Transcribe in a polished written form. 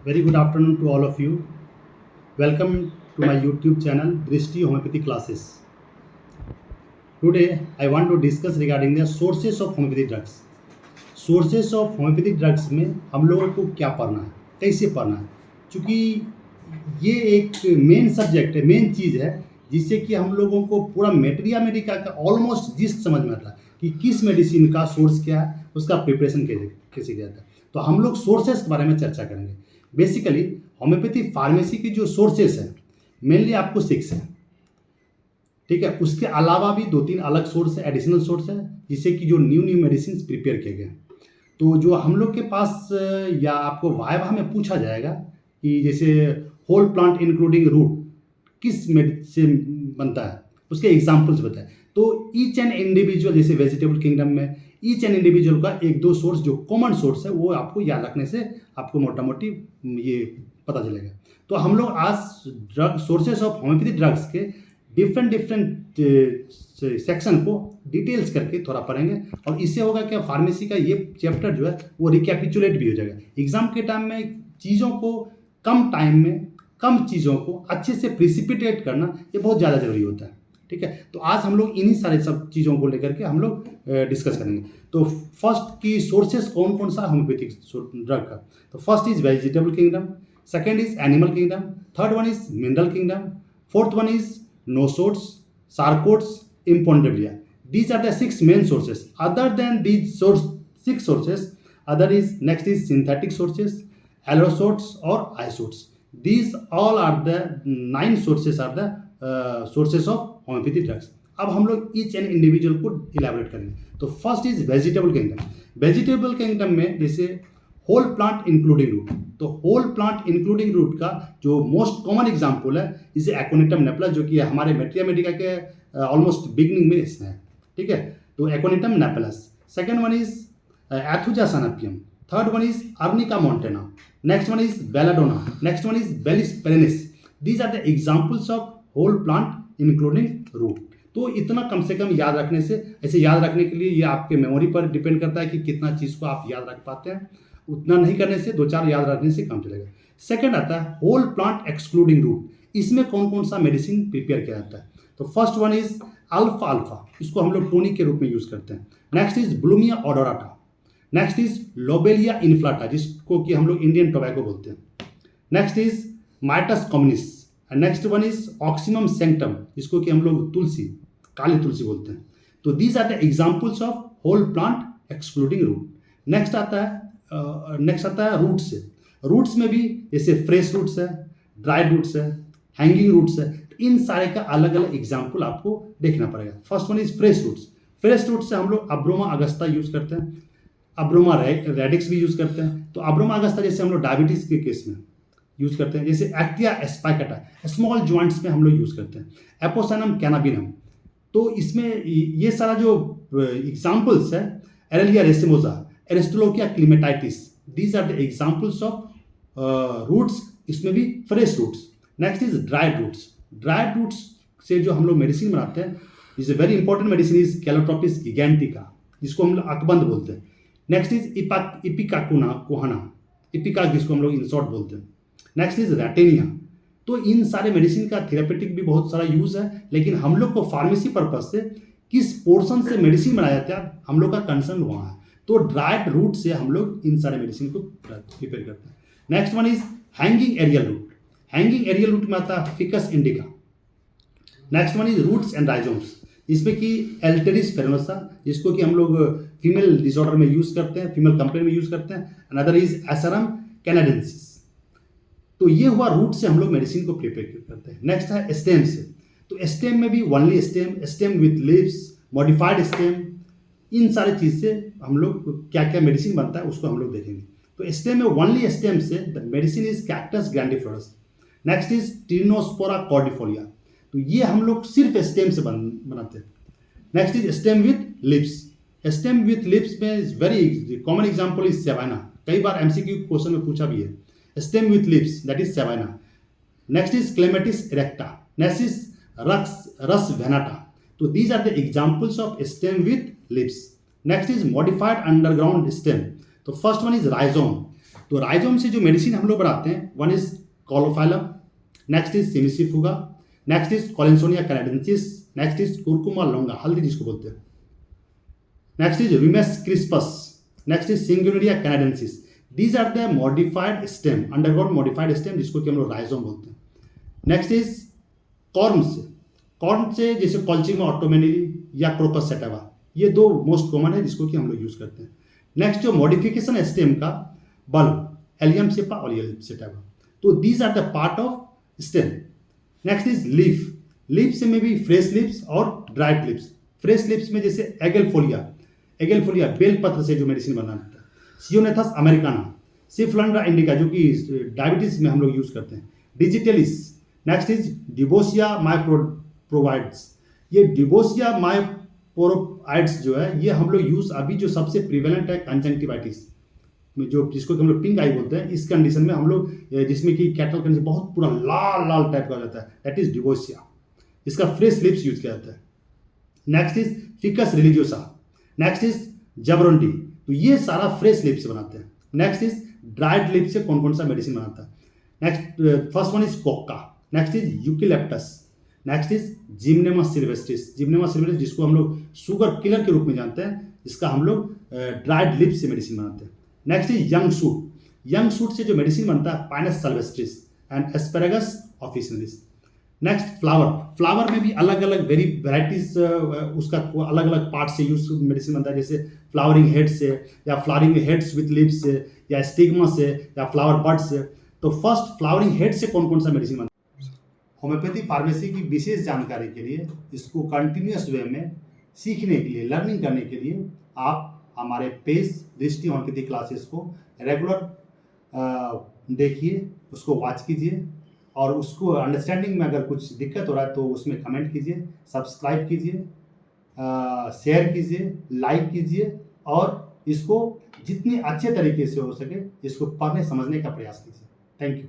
Very good afternoon to all of you. Welcome to my YouTube channel Drishti Homeopathy Classes. Today I want to discuss regarding the sources of homeopathy drugs. Sources of homeopathic drugs में हम लोगों को क्या पढ़ना है, कैसे पढ़ना है, क्योंकि ये एक मेन सब्जेक्ट है, मेन चीज़ है जिससे कि हम लोगों को पूरा मेटेरिया मेडिका का ऑलमोस्ट जिस समझ में आता है कि किस मेडिसिन का सोर्स क्या है, उसका प्रिपरेशन कैसे किया जाता है। तो हम लोग सोर्सेस के बारे में चर्चा करेंगे। बेसिकली होम्योपैथी फार्मेसी की जो सोर्सेस हैं मेनली आपको 6 है, ठीक है। उसके अलावा भी 2-3 अलग सोर्स है, एडिशनल सोर्स है, जिससे कि जो न्यू मेडिसिन प्रिपेयर किए गए। तो जो हम लोग के पास या आपको वाइवा में पूछा जाएगा कि जैसे होल प्लांट इंक्लूडिंग रूट किस मेडिसिन बनता है, उसके एग्जाम्पल्स बताएं। तो ईच एंड इंडिविजुअल, जैसे वेजिटेबल किंगडम में ईच एंड इंडिविजुअल का 1-2 सोर्स जो कॉमन सोर्स है वो आपको याद रखने से आपको मोटा मोटी ये पता चलेगा। तो हम लोग आज drug sources of homeopathy drugs के डिफरेंट सेक्शन को डिटेल्स करके थोड़ा पढ़ेंगे, और इससे होगा कि फार्मेसी का ये चैप्टर जो है वो रिकैपिचुलेट भी हो जाएगा। एग्जाम के टाइम में चीज़ों को कम टाइम में कम चीज़ों को अच्छे से प्रिसिपिटेट करना ये बहुत ज़्यादा जरूरी होता है, ठीक है। तो आज हम लोग इन्हीं सारे सब चीज़ों को लेकर के हम लोग डिस्कस करेंगे। तो फर्स्ट की सोर्सेस कौन कौन सा होम्योपैथिक ड्रग का, तो first is vegetable kingdom, second is animal kingdom, third one is mineral kingdom, fourth one is nosodes, sarcodes, imponderabilia. These are the 6 main sources. Other than these 6 sources, next is synthetic sources, allosodes or isodes. These all are the 9 sources are the sources of homeopathy drugs. अब हम लोग each and individual को elaborate करेंगे। तो first is vegetable kingdom. Vegetable kingdom में जैसे whole plant including root, तो whole plant including root का जो मोस्ट कॉमन एग्जांपल है इसे एकोनिटम नेपलस, जो कि हमारे मेट्रिया मेडिका के ऑलमोस्ट बिगनिंग में इसमें है, ठीक है। तो Aconitum napellus, second one is Aethusa cynapium, third one is Arnica montana, next one is Belladonna, next one is Bellis perennis. These are the examples of whole plant including root. तो इतना कम से कम याद रखने से, ऐसे याद रखने के लिए ये आपके मेमोरी पर डिपेंड करता है कि कितना चीज़ को आप याद रख पाते हैं। उतना नहीं करने से 2-4 याद रखने से काम चलेगा। सेकंड आता है होल प्लांट एक्सक्लूडिंग रूट। इसमें कौन कौन सा मेडिसिन प्रिपेयर किया जाता है, तो first one is alpha alpha, इसको हम लोग टोनिक के रूप में यूज करते हैं। Next is Blumea odorata, next is Lobelia inflata, जिसको कि हम लोग इंडियन टोबैको बोलते हैं। Next is Myrtus communis, next one is Ocimum sanctum, जिसको कि हम लोग तुलसी, काली तुलसी बोलते हैं। तो these are the examples of whole plant excluding root. Next आता है रूट्स से। रूट्स में भी जैसे फ्रेश रूट्स है, ड्राइड रूट्स है, हैंगिंग रूट्स है। तो इन सारे का अलग अलग एग्जाम्पल आपको देखना पड़ेगा। First one is fresh roots. Fresh roots से हम लोग अब्रोमा अगस्ता यूज करते हैं, अब्रोमा रेडिक्स भी यूज करते हैं। तो अब्रोमा अगस्ता जैसे हम लोग डायबिटीज के केस में यूज करते हैं, जैसे एक्टिया एस्पाइकेटा स्मॉल जॉइंट्स में हम लोग यूज करते हैं, एपोसाइनम कैनाबिनम। तो इसमें ये सारा जो एग्जाम्पल्स है, Aralia racemosa, Aristolochia clematitis, these are the examples of roots, इसमें भी fresh roots. Next is dried roots. Dried roots से जो हम लोग मेडिसिन बनाते हैं, is a very important medicine is Calotropis gigantea, जिसको हम लोग अकबंद बोलते हैं। नेक्स्ट इज इपिकाकुना कोहाना, इपिका जिसको हम लोग इंसॉर्ट बोलते हैं। Next is Ratanhia. तो इन सारे मेडिसिन का थेरेपेटिक भी बहुत सारा यूज है, लेकिन हम लोग को फार्मेसी पर्पज से किस पोर्शन से मेडिसिन बनाया जाता है हम लोग का कंसर्न वहाँ है। तो ड्राइड रूट से हम लोग इन सारे मेडिसिन को प्रिपेयर करते हैं। Next one is hanging aerial root. Hanging aerial root में आता है Ficus indica. Next one is roots and rhizomes, जिसमें कि एल्टेरिस फेरोसा, जिसको कि हम लोग फीमेल डिसऑर्डर में यूज करते हैं, फीमेल कंप्लेन में यूज करते हैं। Another is Asarum canadensis. तो ये हुआ रूट से हम लोग मेडिसिन को प्रिपेयर करते हैं। नेक्स्ट है स्टेम से। तो स्टेम में भी only stem, stem with leaves, modified stem, इन सारे चीज़ से हम लोग क्या क्या मेडिसिन बनता है उसको हम लोग देखेंगे। तो स्टेम में ओनली स्टेम से the medicine is Cactus grandiflorus. Next is Tinospora cordifolia. तो ये हम लोग सिर्फ स्टेम से बनाते हैं। Next is stem with lips. Stem with lips में is very common example is Sabina, कई बार एमसीक्यू क्वेश्चन में पूछा भी है। Stem with lips that is Sabina. Next is Clematis erecta, next is Rhus venenata. तो these are the examples of stem with lips. Next is modified underground stem. तो first one is rhizome. तो rhizome से जो medicine हम लोग बनाते हैं, one is Caulophyllum, next is Cimicifuga, next is Collinsonia canadensis, next is Curcuma longa, हल्दी जिसको बोलते हैं, next is Rumex crispus, next is Sanguinaria canadensis. These are the modified stem, underground modified stem, जिसको कि हम लोग राइजोम बोलते हैं। नेक्स्ट इज कॉर्न से जैसे कॉल्चिमा ऑटोमेनिली या क्रोकस सेटावा, ये दो मोस्ट कॉमन है जिसको कि हम लोग यूज़ करते हैं। नेक्स्ट जो मॉडिफिकेशन स्टेम का बल्ब, एलियम सेपा और एलियम सेटावा, तो these are the part of stem. Next is leaf, leaf से में भी फ्रेश लीव्स और ड्राइड लीव्स। फ्रेश लीव्स में जैसे एगेलफोलिया बेल पत्र से जो मेडिसिन बनाता है, सियोनेथस अमेरिकाना, सिफ्लंड्रा इंडिका जो कि डायबिटीज में हम लोग यूज़ करते हैं, डिजिटलिस। नेक्स्ट इज डिबोसिया माइप्रोवाइड्स, ये डिबोसिया माइप्रोवाइड्स जो है ये हम लोग यूज़ अभी जो सबसे प्रिवेलेंट है कंजंक्टिवाइटिस में, जो जिसको कि हम लोग पिंक आई बोलते हैं, इस कंडीशन में हम लोग जिसमें कि कैटल कंडीशन बहुत पूरा लाल लाल टाइप का हो जाता है, दैट इज डिबोसिया, इसका फ्रेश लिप्स यूज किया जाता है। Next is Ficus religiosa, next is jaborandi, तो ये सारा फ्रेश लिप्स से बनाते हैं। नेक्स्ट इज ड्राइड लिप्स से कौन कौन सा मेडिसिन बनाता है, next first one is Coca, next is eucalyptus, next is Gymnema sylvestris, जिसको हम लोग शुगर किलर के रूप में जानते हैं, इसका हम लोग ड्राइड लिप्स से मेडिसिन बनाते हैं। नेक्स्ट इज यंग सूट से जो मेडिसिन बनता है Pinus sylvestris and asparagus officinalis. Next flower में भी अलग अलग वेराइटीज उसका अलग अलग पार्ट से यूज मेडिसिन बनता है, जैसे फ्लावरिंग हेड से या फ्लावरिंग हेड्स विथ लिप्स से या स्टिग्मा से या फ्लावर बड से। तो फर्स्ट फ्लावरिंग हेड से कौन कौन सा मेडिसिन बनता है। होम्योपैथी फार्मेसी की विशेष जानकारी के लिए, इसको कंटिन्यूस वे में सीखने के लिए, लर्निंग करने के लिए आप हमारे पेज दृष्टि होम्योपैथी क्लासेस को रेगुलर देखिए, उसको वॉच कीजिए और उसको अंडरस्टैंडिंग में अगर कुछ दिक्कत हो रहा है तो उसमें कमेंट कीजिए, सब्सक्राइब कीजिए, शेयर कीजिए, लाइक कीजिए और इसको जितने अच्छे तरीके से हो सके इसको पढ़ने समझने का प्रयास कीजिए। Thank you.